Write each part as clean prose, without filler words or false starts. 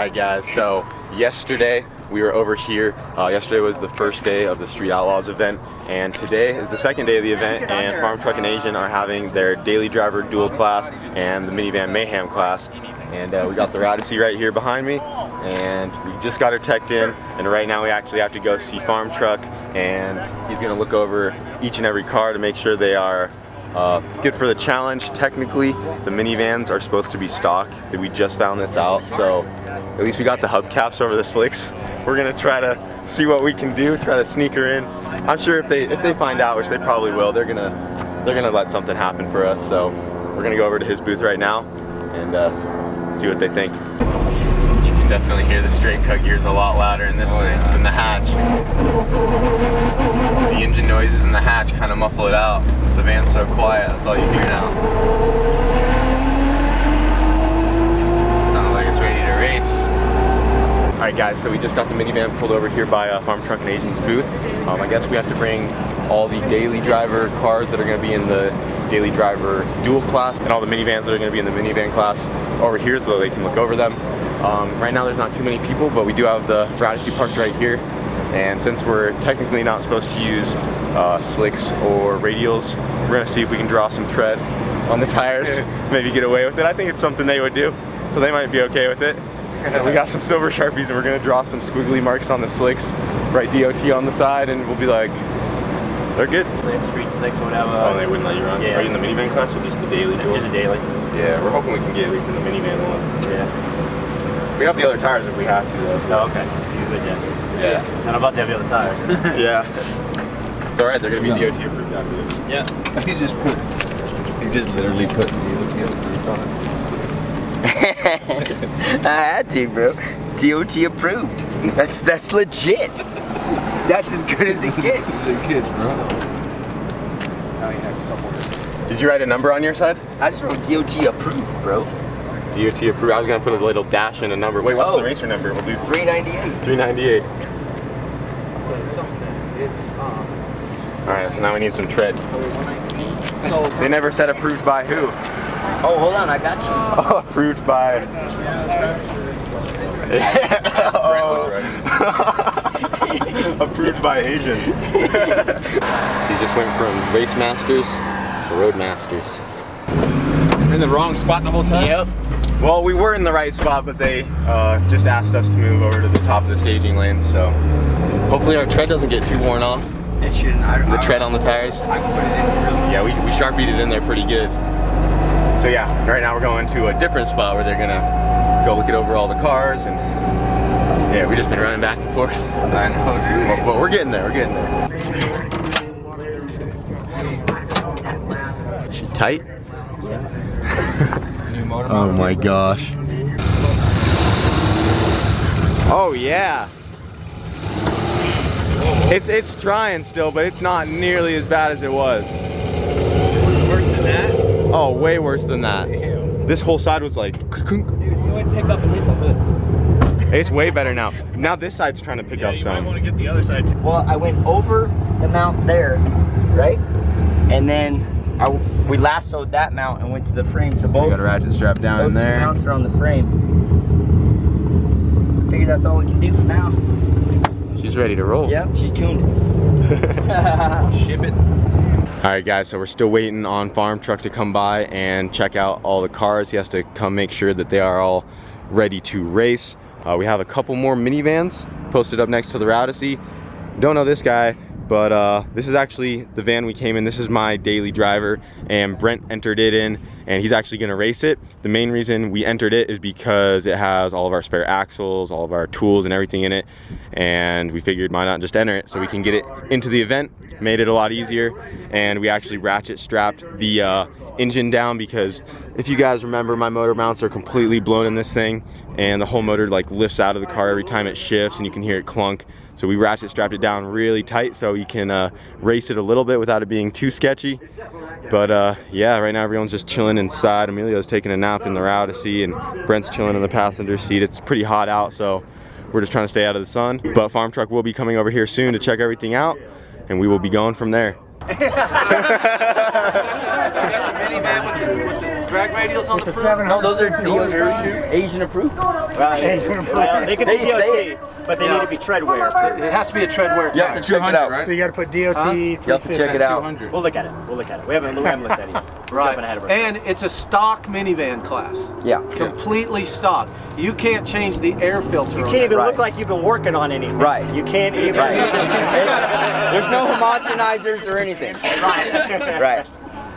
Alright guys, so yesterday we were over here. Yesterday was the first day of the Street Outlaws event, and today is the second day of the event, and Farm Truck and Asian are having their daily driver dual class and the minivan mayhem class. And we got the Rowdyssey right here behind me, and we just got her teched in, and right now we actually have to go see Farm Truck, and he's going to look over each and every car to make sure they are good for the challenge. Technically, the minivans are supposed to be stock. We just found this out, so at least we got the hubcaps over the slicks. We're gonna try to see what we can do, try to sneak her in. I'm sure if they find out, which they probably will, they're gonna let something happen for us. So we're gonna go over to his booth right now and see what they think. You can definitely hear the straight cut gears a lot louder in this thing than the hatch. The engine noises in the hatch kind of muffle it out. The van's so quiet, that's all you hear now. Sounds like it's ready to race. Alright guys, so we just got the minivan pulled over here by Farm Truck and Asian's booth. I guess we have to bring all the daily driver cars that are going to be in the daily driver dual class and all the minivans that are going to be in the minivan class over here so that they can look over them. Right now there's not too many people, but we do have the Rowdyssey parked right here. And since we're technically not supposed to use slicks or radials, we're going to see if we can draw some tread on the tires, maybe get away with it. I think it's something they would do, so they might be okay with it. So we got some silver Sharpies and we're going to draw some squiggly marks on the slicks, write DOT on the side, and we'll be like, they're good. Street slicks or whatever. Oh, they wouldn't let you run? Yeah. Are you in the minivan class or just the daily dual? Just a daily. Yeah, we're hoping we can get at least in the minivan one. Yeah. We have the other tires if we have to though. Oh, okay. You good, yeah. Yeah. And I'm about to have the other tires. Yeah. It's alright, they're going to be DOT approved after this. Yeah. You just literally put DOT approved on it. I had to, bro. DOT approved. That's legit. That's as good as it gets. It's a kid, bro. Now he has someone. Did you write a number on your side? I just wrote DOT approved, bro. DOT approved. I was going to put a little dash in a number. Wait, what's the racer number? We'll do 398. 398. It's something. It's Alright, so now we need some tread. 119. So They never said approved by who? Oh, hold on, I got you. Oh, approved by... Approved by Asian. He just went from race masters to road masters. in the wrong spot the whole time? Yep. Well, we were in the right spot, but they just asked us to move over to the top of the staging lane, so hopefully our tread doesn't get too worn off. It shouldn't. The tread on the tires. I can put it in really. Yeah, we Sharpied it in there pretty good. So yeah, right now we're going to a different spot where they're gonna go look it over all the cars, and yeah, we've just been running back and forth. I know, dude. But we're getting there, we're getting there. Is she tight? Oh my gosh. Oh yeah. It's trying still, but it's not nearly as bad as it was. Was it worse than that? Oh, way worse than that. Damn. This whole side was like, Dude, you went pick up and hit the hood. it's way better now. Now this side's trying to pick up You some. might want to get the other side too. Well, I went over the mount there, right? And then we lassoed that mount and went to the frame. So We both got a ratchet strap down in those two there. mounts are on the frame. I figure that's all we can do for now. She's ready to roll. Yep, she's tuned. Ship it. Alright guys, so we're still waiting on Farm Truck to come by and check out all the cars. He has to come make sure that they are all ready to race. We have a couple more minivans posted up next to the Rowdyssey. Don't know this guy, but this is actually the van we came in. This is my daily driver, and Brent entered it in, and he's actually gonna race it. The main reason we entered it is because it has all of our spare axles, all of our tools and everything in it, and we figured why not just enter it so we can get it into the event. Made it a lot easier, and we actually ratchet strapped the engine down, because if you guys remember, my motor mounts are completely blown in this thing, and the whole motor like lifts out of the car every time it shifts, and you can hear it clunk. So we ratchet strapped it down really tight so you can race it a little bit without it being too sketchy. But yeah, right now everyone's just chilling inside. Emilio's taking a nap in the Rowdyssey, and Brent's chilling in the passenger seat. It's pretty hot out, so we're just trying to stay out of the sun. But Farm Truck will be coming over here soon to check everything out, and we will be going from there. You got the minivan with the drag radials on the front? 700. No, those are DOT Asian approved. Well, they can be Say DOT, but they need to be treadwear. It has to be a treadwear You have tire. to check it out. So you got to put DOT. You have to check it out. We'll look at it. We'll look at it. We haven't looked at it yet. We're Right. jumping ahead of ourselves. And it's a stock minivan class. Yeah. Completely stock. You can't change the air filter. You on can't even that. look like you've been working on anything. Right. You can't even. Right. There's no homogenizers or anything. Right. Right.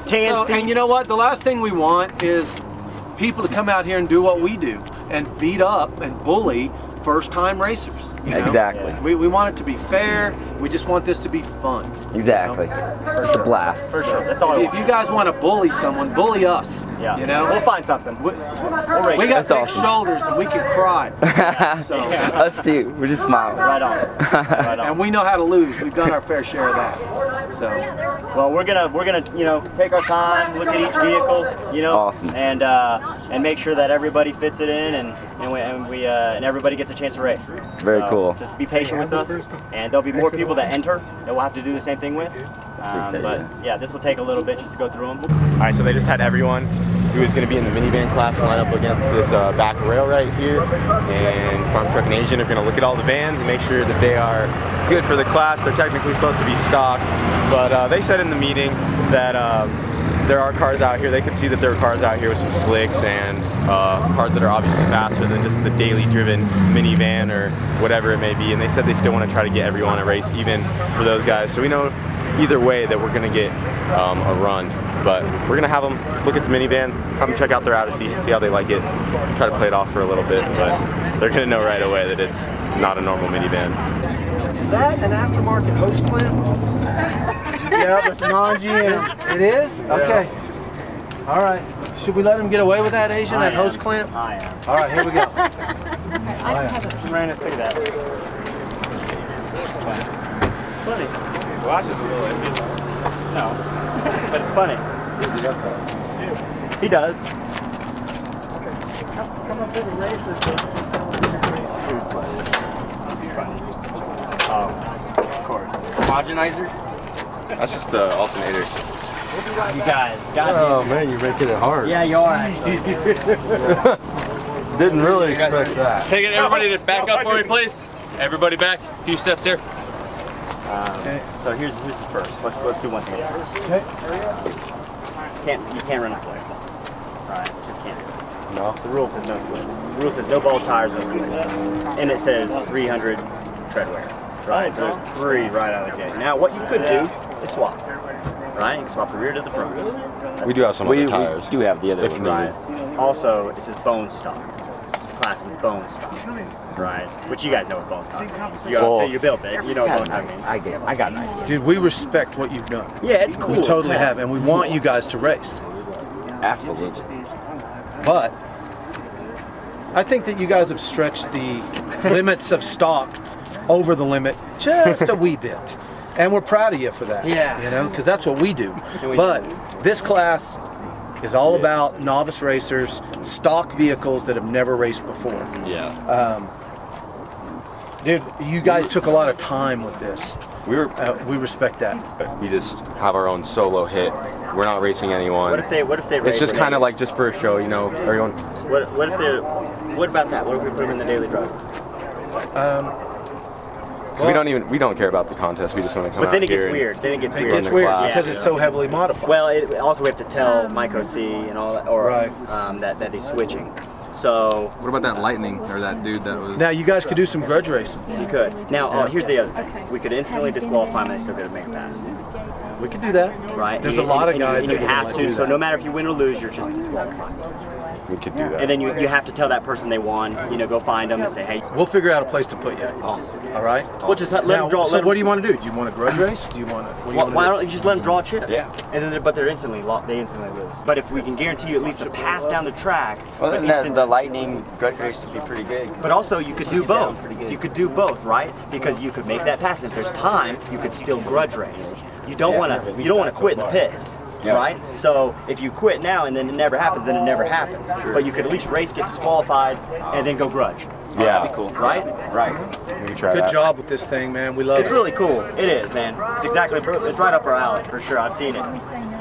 Tan So, seats. and you know what? The last thing we want is people to come out here and do what we do and beat up and bully first-time racers. you know? Exactly. We want it to be fair. We just want this to be fun. Exactly. It's a blast. For sure. That's all I If want. you guys want to bully someone, bully us. Yeah. You know? We'll find something. We, We'll race we you. got That's big awesome. shoulders and we can cry. So, Us too. We're just smiling. Right on. Right on. and we know how to lose. We've done our fair share of that. So, Well, we're gonna take our time, look at each vehicle, Awesome. and make sure that everybody fits it in, and everybody gets a chance to race. Very cool. Just be patient with us, and there'll be more people that enter that we'll have to do the same thing with. But yeah, this will take a little bit just to go through them. All right, so they just had everyone who is going to be in the minivan class line up against this back rail right here. And Farm Truck and Asian are going to look at all the vans and make sure that they are good for the class. They're technically supposed to be stock, but they said in the meeting that there are cars out here. They could see that there are cars out here with some slicks and cars that are obviously faster than just the daily driven minivan or whatever it may be. And they said they still want to try to get everyone a race, even for those guys. So we know either way that we're going to get a run. But we're going to have them look at the minivan, have them check out their Rowdyssey, see how they like it, try to play it off for a little bit. But they're going to know right away that it's not a normal minivan. is that an aftermarket hose clamp? Yeah, it's non-GM. It is? Okay. All right. Should we let him get away with that, Asian? That hose clamp? I am. All right, here we go. Brandon, look at that. Funny. Watch this real life. No, but it's funny. He does. Come up with a racer, but just tell him to race. Of course. Homogenizer? That's just the alternator. You guys, Oh man, you're making it hard. Yeah, you are. Didn't really expect that. Can I get everybody to back up for me, please? Everybody back. A few steps here. So here's the first. Let's do one thing. Okay. You can't run a slick. Right? Just can't. No. The rule says no slicks. The rule says no bald tires, no slicks. And it says 300 tread wear. Right? So there's 3 right out of the gate. Now what you could do is swap. Right? You can swap the rear to the front. We do have some other tires. We do have the other If ones. needed. Right. Also, it says bone stock. The class is bone stock. Right? Which you guys know what bone stock means. You built it. You know what bone stock means. I got an idea. Dude, we respect what you've done. Yeah, it's cool. We totally as hell. have, and we want you guys to race. Absolutely. But I think that you guys have stretched the limits of stock over the limit just a wee bit. And we're proud of you for that. Yeah. You know, because that's what we do. But this class is all about novice racers, stock vehicles that have never raced before. Yeah. Dude, you guys took a lot of time with this. We respect that. just have our own solo hit. We're not racing anyone. What if they It's race just for kind of dailies? like just for a show, you know. Everyone. What if they're? What about that? What if we put them in the daily drive? Cause we don't care about the contest. We just want to come But then out it gets here and- weird. Then it gets It weird. gets the weird class, because it's so heavily modified. Well, also we have to tell Mike OC and all that, or Right. that he's switching. So What about that lightning or that dude that was? Now you guys could do some grudge racing. you could. Now, here's the other thing. We could instantly disqualify them and they still get to make a pass. We could do that. Right? There's a lot of guys and that you would have wanna to. do So that. no matter if you win or lose, you're just disqualified. We could do that. And then you have to tell that person they won. Go find them and say, hey. We'll figure out a place to put you. Awesome. All right. We'll just let Now, them draw. so what do you want to do? Do you want a grudge race? Do you want to? Why don't you just let them draw a chip? Yeah. And then, but they're instantly lose. But if we can guarantee you at least a pass down the track, Well, but then the lightning grudge race would be pretty good. But also, you could do down both. pretty good. You could do both, right? Because you could make that pass, and if there's time, you could still grudge race. You don't want to quit in the pits, Yeah. right? So if you quit now and then it never happens, then it never happens. But you could at least race, get disqualified, and then go grudge. Yeah. That'd be cool. Right? Right. We can try Good that. job with this thing, man. We love It's it. really cool. It is, man. It's right up our alley for sure. I've seen it.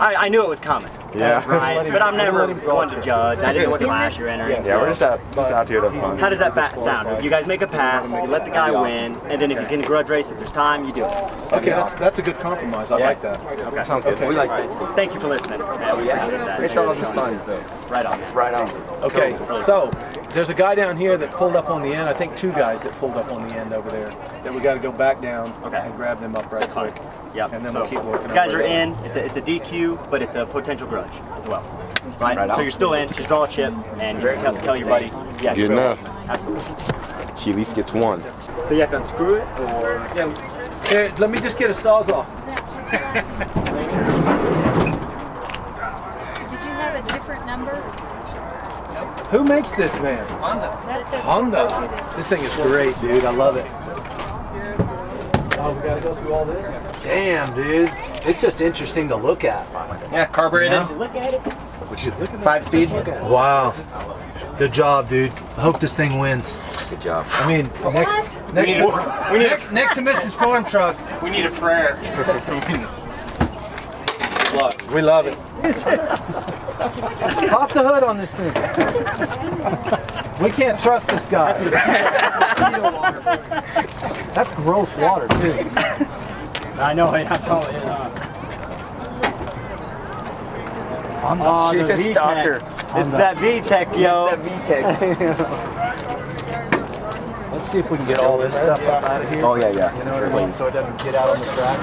I knew it was coming. Yeah. Right. But I'm never one to judge. I didn't know what class you're entering. Yeah, so. we're just out here to have fun. How does that sound? You guys make a pass, you let the guy win, and then if you can grudge race, if there's time, you do it. Okay, that's a good compromise. I like that. Okay. Sounds good. Okay. We like Right. Thank you for listening. It's all just fun, so. Right on. Right on. Okay, so there's a guy down here that pulled up on the end. I think 2 guys that pulled up on the end over there. That we got to go back down and grab them up right quick. Yep. And then So, we'll keep working. you guys our are way in. It's a DQ, but it's a potential grudge as well. Right. Right So on. you're still in. Just draw a chip, and you tell your buddy. Yeah. Good enough. Absolutely. She at least gets 1. So you have to unscrew it, or Here, let me just get a sawzall. Did you have a different number? Who makes this, man? That says Honda. 442. This thing is great, dude. I love it. Oh, we gotta go through all this? Damn, dude. It's just interesting to look at. Yeah, carbureted. look at it. 5-speed. Wow. Good job, dude. I hope this thing wins. Good job. I mean, next to Mrs. Farm Truck. We need a prayer. We love it. Pop the hood on this thing. We can't trust this guy. That's gross water, too. I know. I know. Oh, She's the a VTEC. stalker. It's that VTEC, yo. It's that VTEC. Let's see if we can get all this stuff up out of here. Oh, yeah, yeah. You know what I mean? So it doesn't get out on the track.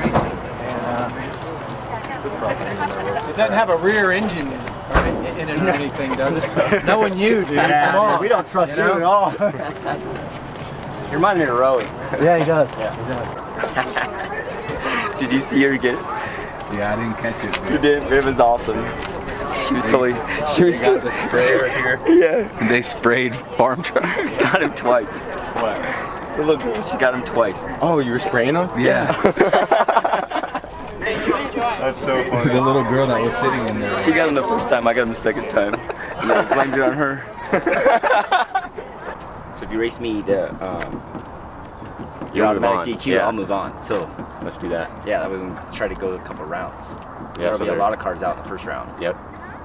And it doesn't have a rear engine in it or anything, does it? Knowing you, dude. Come on. We don't trust you at all. You're reminding me of Rowie. Yeah, he does. Did you see her get it? Yeah, I didn't catch it. You did. It was awesome. She was totally. She was They got the sprayer here. Yeah. And they sprayed farm truck. Got him twice. What? The little girl, she got him twice. Oh, you were spraying them? Yeah. That's so funny. The little girl that was sitting in there. She got him the first time. I got him the second time. And then I blamed it on her. So if you race me, the You'll move automatic on. DQ, Yeah. I'll move on. So Let's do that. yeah, that way we can try to go a couple rounds. Yeah, so There'll be a they're- lot of cars out in the first round. Yep.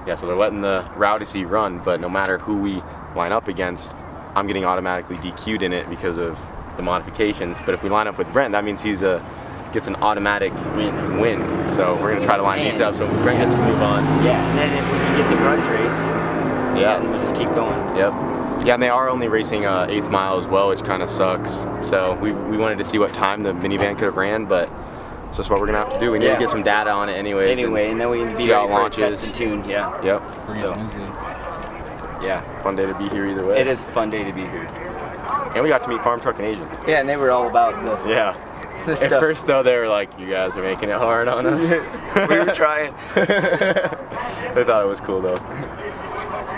Yeah, so they're letting the Rowdyssey run, but no matter who we line up against, I'm getting automatically DQ'd in it because of the modifications. But if we line up with Brent, that means he's gets an automatic win. So we're gonna try to line these up so Brent gets to move on. Yeah, and then if we can get the grudge race, Yeah. then we'll just keep going. Yep. Yeah, and they are only racing 8th mile as well, which kind of sucks. So we wanted to see what time the minivan could have ran, but it's just what we're gonna have to do. We need Yeah. to get some data on it anyways. Anyway, and then we can be see how ready it for a launches. test and tune. Yeah. Yep. So, yeah, Fun day to be here either way. it is a fun day to be here. And we got to meet Farm Truck and Agent. Yeah, and they were all about the Yeah. At stuff. first though, they were like, "You guys are making it hard on us." We were trying. They thought it was cool though.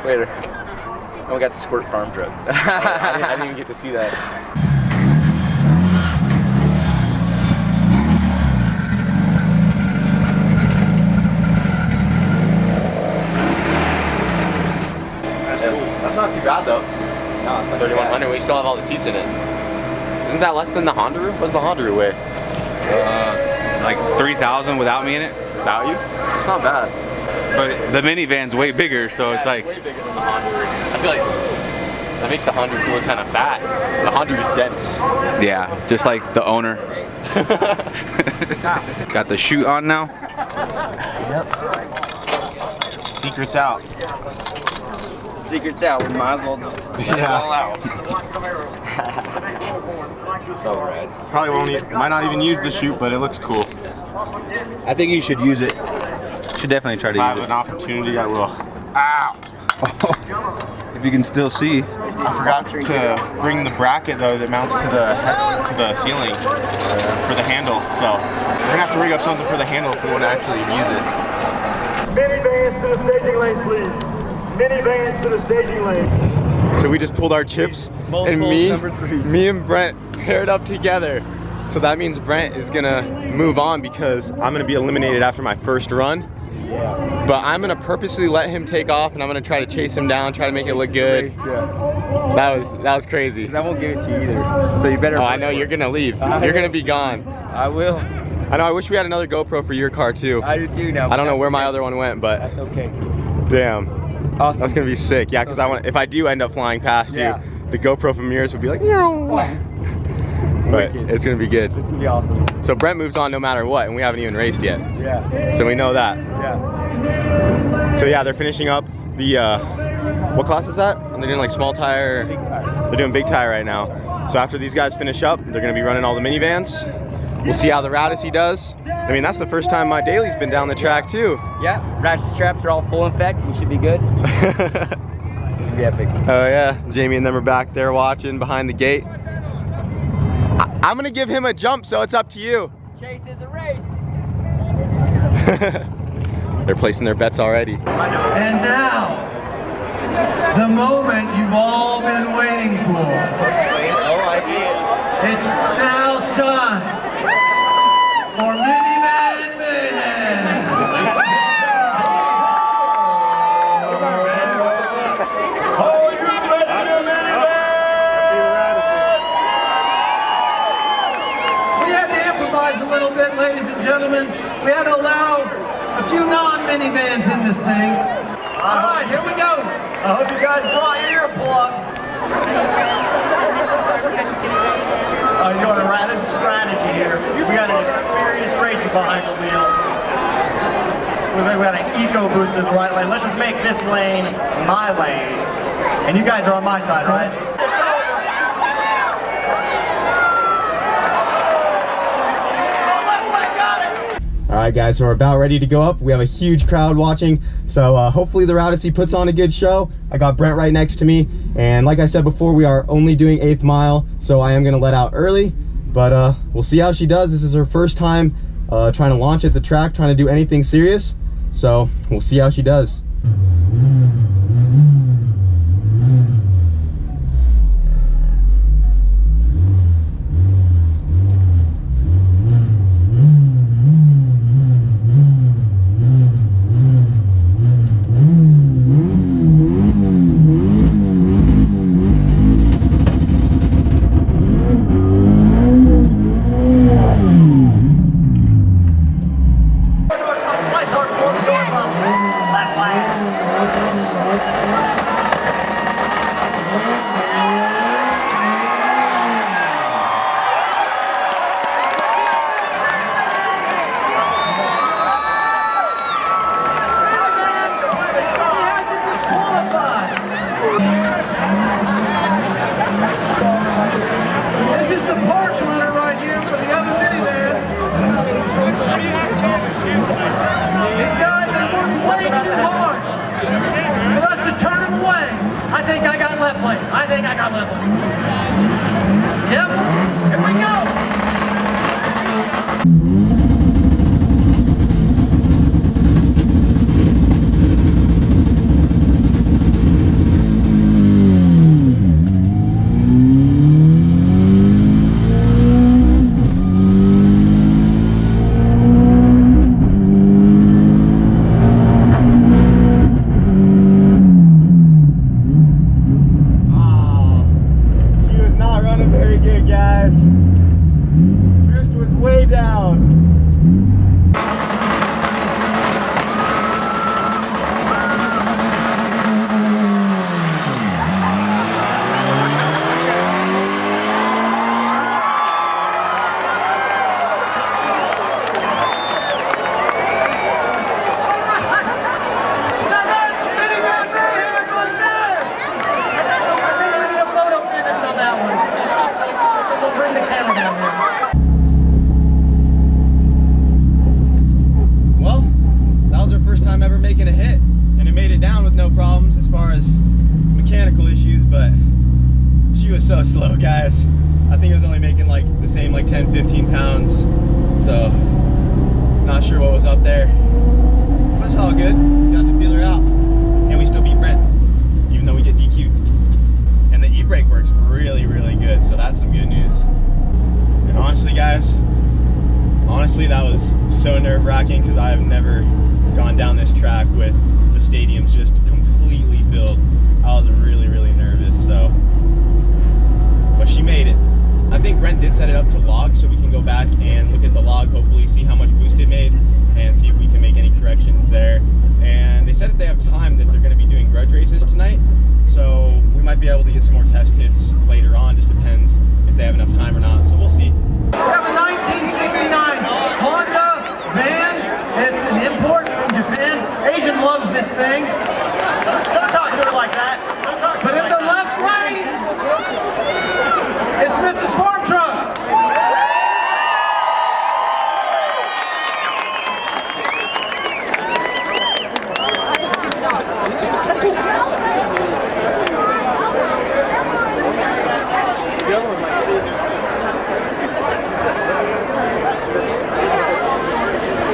Later. And we got to squirt farm trucks. I didn't even get to see that. That's not too bad though. No, it's not too bad. 3100. We still have all the seats in it. Isn't that less than the Honda? What's the Honda weigh? Like 3,000 without me in it. Value? It's not bad. But the minivan's way bigger, so it's like, way bigger than the Honda. I feel like that makes the Honda look kind of fat. The Honda is dense. yeah, just like the owner. Got the chute on now. Secret's out. Secret's out. We might as well just let it all out. It's all right. Probably might not even use the chute, but it looks cool. I think you should use it. Should definitely try If I have an opportunity, I will. Ow! If you can still see. I forgot to bring the bracket though that mounts to the ceiling for the handle. So we're gonna have to rig up something for the handle if we want to actually use it. Minivans to the staging lane, please. Minivans to the staging lane. So we just pulled our chips, and me and Brent paired up together. So that means Brent is gonna move on because I'm gonna be eliminated after my first run. But I'm gonna purposely let him take off, and I'm gonna try to chase him down, try to make it look good. That was crazy. Because I won't give it to you either. So you better. Oh, I know you're gonna leave. You're gonna be gone. I will. I know. I wish we had another GoPro for your car too. I do too now. I don't know where my other one went, but that's okay. Damn. Awesome. That's gonna be sick. Yeah, because if I do end up flying past you, the GoPro from yours would be like, but it's gonna be good. It's gonna be awesome. So Brent moves on no matter what, and we haven't even raced yet. Yeah. So we know that. Yeah. So yeah, they're finishing up the what class is that? They're doing like small tire. Big tire. They're doing big tire right now. So after these guys finish up, they're gonna be running all the minivans. We'll see how the Rowdyssey does. I mean, that's the first time my daly's been down the track too. Yeah, ratchet straps are all full effect. We should be good. It's gonna be epic. Oh yeah, Jamie and them are back there watching behind the gate. I'm gonna give him a jump, so it's up to you. Chase is a race. They're placing their bets already. And now, the moment you've all been waiting for. Oh, I see it. It's now time for Minivan Mayhem. Oh, you ready to do Minivan? We had to improvise a little bit, ladies and gentlemen. We had to allow a few non-minivans in this thing. All right, here we go. I hope you guys brought your earplugs. Oh, you're doing a rapid strategy here. We got an experienced racer behind the wheel. We got an eco boost in the right lane. Let's just make this lane my lane. And you guys are on my side, right? All right, guys, so we're about ready to go up. We have a huge crowd watching, so hopefully the Rowdyssey puts on a good show. I got Brent right next to me, and like I said before, we are only doing 8th mile, so I am gonna let out early, but we'll see how she does. This is her first time trying to launch at the track, trying to do anything serious, so we'll see how she does. This is the parts runner right here for the other minivan. These guys have worked way too hard for us to turn them away. I think I got left lane. I think I got left lane. Yep, here we go. So slow, guys. I think it was only making like the same like 10-15 pounds, so not sure what was up there, but it's all good. Got to feel her out, and we still beat Brent even though we get DQ'd, and the e-brake works really good, so that's some good news. And honestly, guys, that was so nerve-wracking because I have never gone down this track with the stadiums just completely filled. I was really nervous, so and set it up to log so we can go back and look at the log, hopefully see how much boost it made and see if we can make any corrections there. And they said if they have time that they're going to be doing grudge races tonight, so we might be able to get some more test hits later on. Just depends if they have enough time or not, so we'll see. We have a 1969 Honda van. It's an import from Japan. Asian loves this thing. Don't talk to her like that. But in the left lane, it's Mrs. Farm Truck.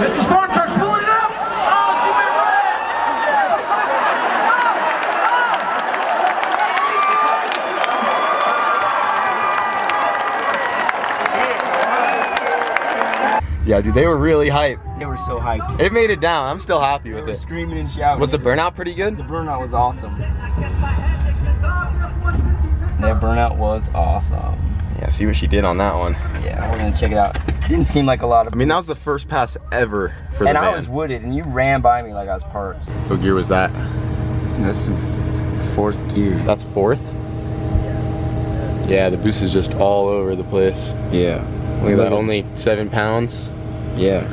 Mrs. Farm Truck's pulling it up. Oh, she went Yeah, dude, they were really hyped. They were so hyped. It made it down. I'm still happy They with were it. screaming and shouting. Was the burnout pretty good? The burnout was awesome. That burnout was awesome. Yeah, see what she did on that one. Yeah, we're gonna check it out. Didn't seem like a lot of. I mean, that was the first pass ever for the and van. I was wooded, and you ran by me like I was parked. What gear was that? That's 4th gear. That's 4th? Yeah, the boost is just all over the place. Yeah. Look at that, only 7 pounds. Yeah.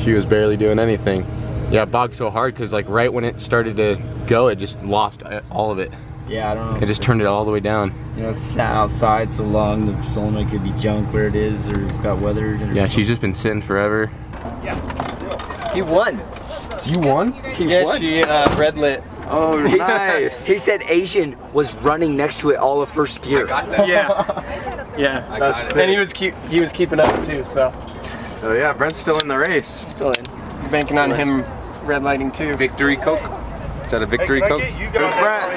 She was barely doing anything. Yeah, it bogged so hard because like right when it started to go, it just lost all of it. Yeah, I don't know. It just turned it all the way down. You know, it's sat outside so long, the solenoid could be junk where it is, or got weathered. Or Yeah, she's just been sitting forever. He won. You won? He won. She red lit. Oh, nice. He said Asian was running next to it all of first gear. Yeah. And he was keeping up too. So yeah, Brent's still in the race. still in. You're banking on him red lighting too. Victory Coke? Is that a Victory Coke? You go, Brent.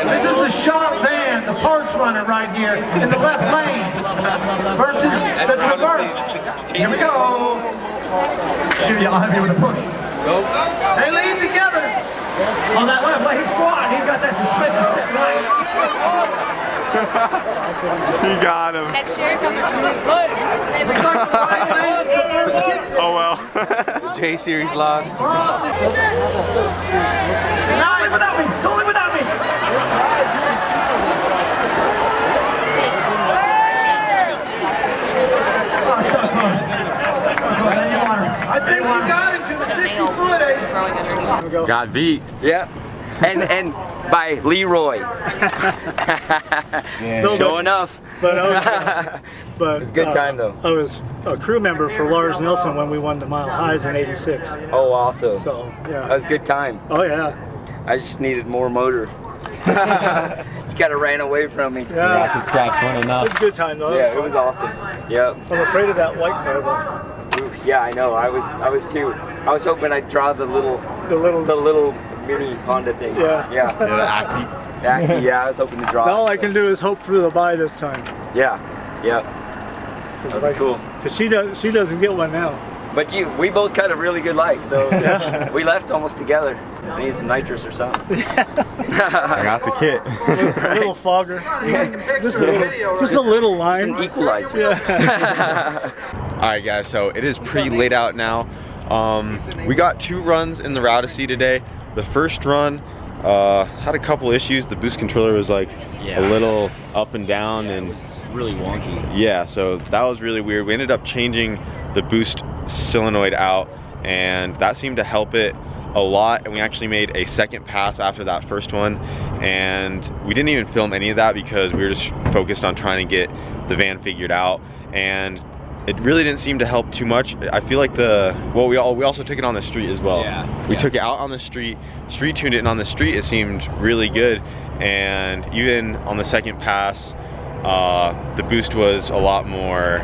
This is the shop van, the parts runner right here in the left lane versus the Traverse. Here we go. I'll have you with a push. Go. They lead together on that left lane squad. He's got that suspicious right. He got him. Next year, come Oh well. The J Series lost. Go without me. Go without me. I think we got into the 60 foot. Got beat. Yeah. And by Leroy. Sure enough. But It was a good time though. I was a crew member for Lars Nilsson when we won the Mile Highs in '86. Oh, also. So yeah. That was a good time. Oh yeah. I just needed more motor. You kind of ran away from me. Yeah. Rocket scraps weren't enough. It was a good time though. Yeah, it was awesome. Yep. I'm afraid of that white car though. Oof, yeah, I know. I was too. I was hoping I'd draw the little mini Honda thing. Yeah. Yeah. The Acti, yeah, I was hoping to draw. All I can do is hope for the buy this time. Yeah. Yep. That'd be cool. Because she doesn't get one now. But we both cut a really good light, so we left almost together. I need some nitrous or something. I got the kit. A little fogger. Just a little line. Just an equalizer. Yeah. Alright guys, so it is pretty late out now. We got 2 runs in the Rowdyssey today. The first run had a couple issues. The boost controller was like a little up and down, and it was really wonky. Yeah, so that was really weird. We ended up changing the boost solenoid out, and that seemed to help it a lot. And we actually made a second pass after that first one, and we didn't even film any of that because we were just focused on trying to get the van figured out, and it really didn't seem to help too much. I feel like we also took it on the street as well. We took it out on the street tuned it, and on the street it seemed really good. And even on the second pass, the boost was a lot more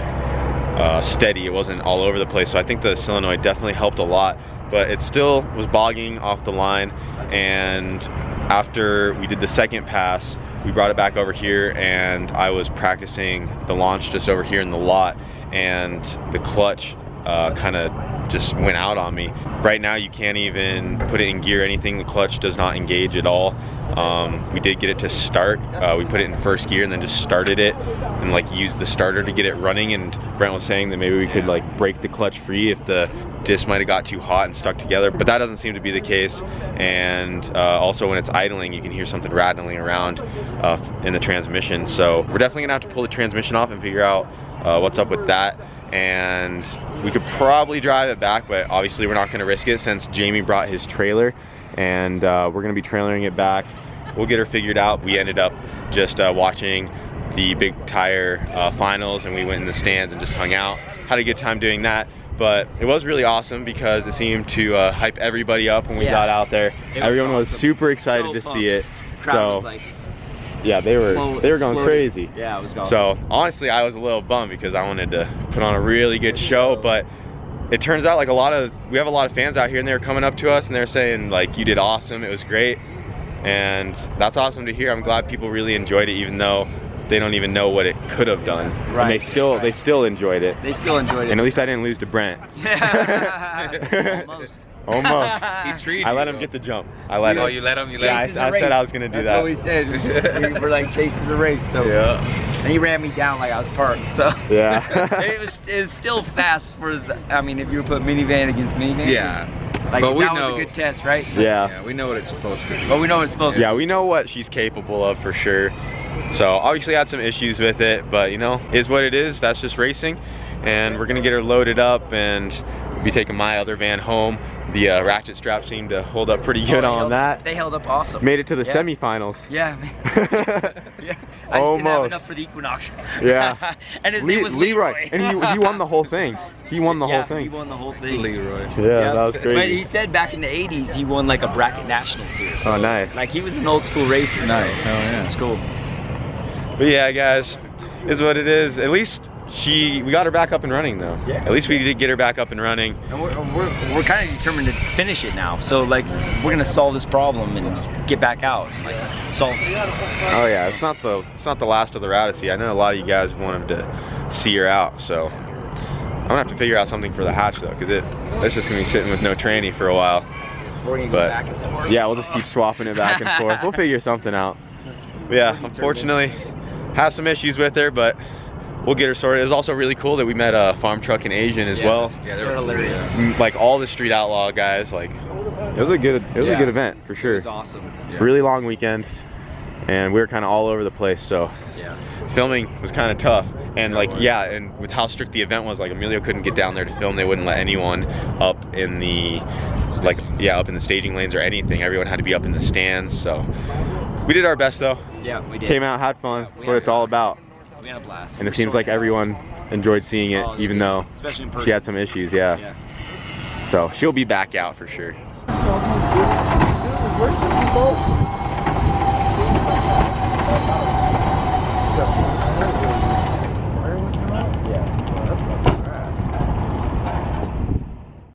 steady. It wasn't all over the place. So I think the solenoid definitely helped a lot, but it still was bogging off the line. And after we did the second pass, we brought it back over here, and I was practicing the launch just over here in the lot, and the clutch kind of just went out on me. Right now you can't even put it in gear or anything. The clutch does not engage at all. We did get it to start. We put it in first gear and then just started it and like used the starter to get it running, and Brent was saying that maybe we could like break the clutch free if the disc might have got too hot and stuck together, but that doesn't seem to be the case. And also when it's idling, you can hear something rattling around in the transmission. So we're definitely gonna have to pull the transmission off and figure out what's up with that. And we could probably drive it back, but obviously we're not gonna risk it since Jamie brought his trailer, and we're gonna be trailering it back. We'll get her figured out. We ended up just watching the big tire finals, and we went in the stands and just hung out. Had a good time doing that. But it was really awesome because it seemed to hype everybody up when we got out there. Everyone was super excited to see it. So yeah, they were going crazy. Yeah, it was awesome. So honestly, I was a little bummed because I wanted to put on a really good show, but it turns out like we have a lot of fans out here, and they were coming up to us and they're saying like, you did awesome, it was great. And that's awesome to hear. I'm glad people really enjoyed it, even though they don't even know what it could have done. Right. And they still enjoyed it. They still enjoyed it. And at least I didn't lose to Brent. Yeah. Almost. He treated I let him get the jump. I let him. Oh, you let him? Yeah, I said I was gonna do that. That's what we said. We were like chasing the race. So yeah. And he ran me down like I was parked. So yeah. it was still fast for the. I mean, if you were put minivan against minivan. Yeah. Like but we that know, was a good test, right? Yeah. We know what it's supposed to be. But we know what it's supposed to be. Yeah, we know what she's capable of for sure. So obviously I had some issues with it, but you know, is what it is. That's just racing. And we're gonna get her loaded up and be taking my other van home. The ratchet strap seemed to hold up pretty good on that. They held up awesome. Made it to the semifinals. Yeah, man. Yeah. I just didn't have enough for the Equinox. Yeah. And his name was Leroy. And he won the whole thing. He won the whole thing. He won the whole thing. Leroy. Yeah, that was crazy. But he said back in the 80s he won like a bracket nationals here. So oh, nice. Like he was an old school racer. Nice. So. Oh yeah. It's cool. But yeah, guys, is what it is. At least we got her back up and running though. Yeah. At least we did get her back up and running. And we're kind of determined to finish it now. So like we're gonna solve this problem and get back out. Like solve it. Oh yeah, it's not the last of the Rowdyssey. I know a lot of you guys wanted to see her out, so I'm gonna have to figure out something for the hatch though, because it's just gonna be sitting with no tranny for a while. We're gonna go back and forth. Yeah, we'll just keep swapping it back and forth. We'll figure something out. But yeah, unfortunately, have some issues with her, but we'll get her sorted. It was also really cool that we met a farm truck and Asian as well. Yeah, they were hilarious. Like all the Street Outlaw guys, like it was a good event for sure. It was awesome. Yeah. Really long weekend, and we were kind of all over the place, so yeah, filming was kind of tough. And like yeah, and with how strict the event was, like Emilio couldn't get down there to film. They wouldn't let anyone up in the up in the staging lanes or anything. Everyone had to be up in the stands. So we did our best though. Yeah, we did. Came out, had fun. That's what it's all about. We had a blast. And it seems like everyone enjoyed seeing it, even though especially in person. she had some issues. Yeah. So she'll be back out for sure.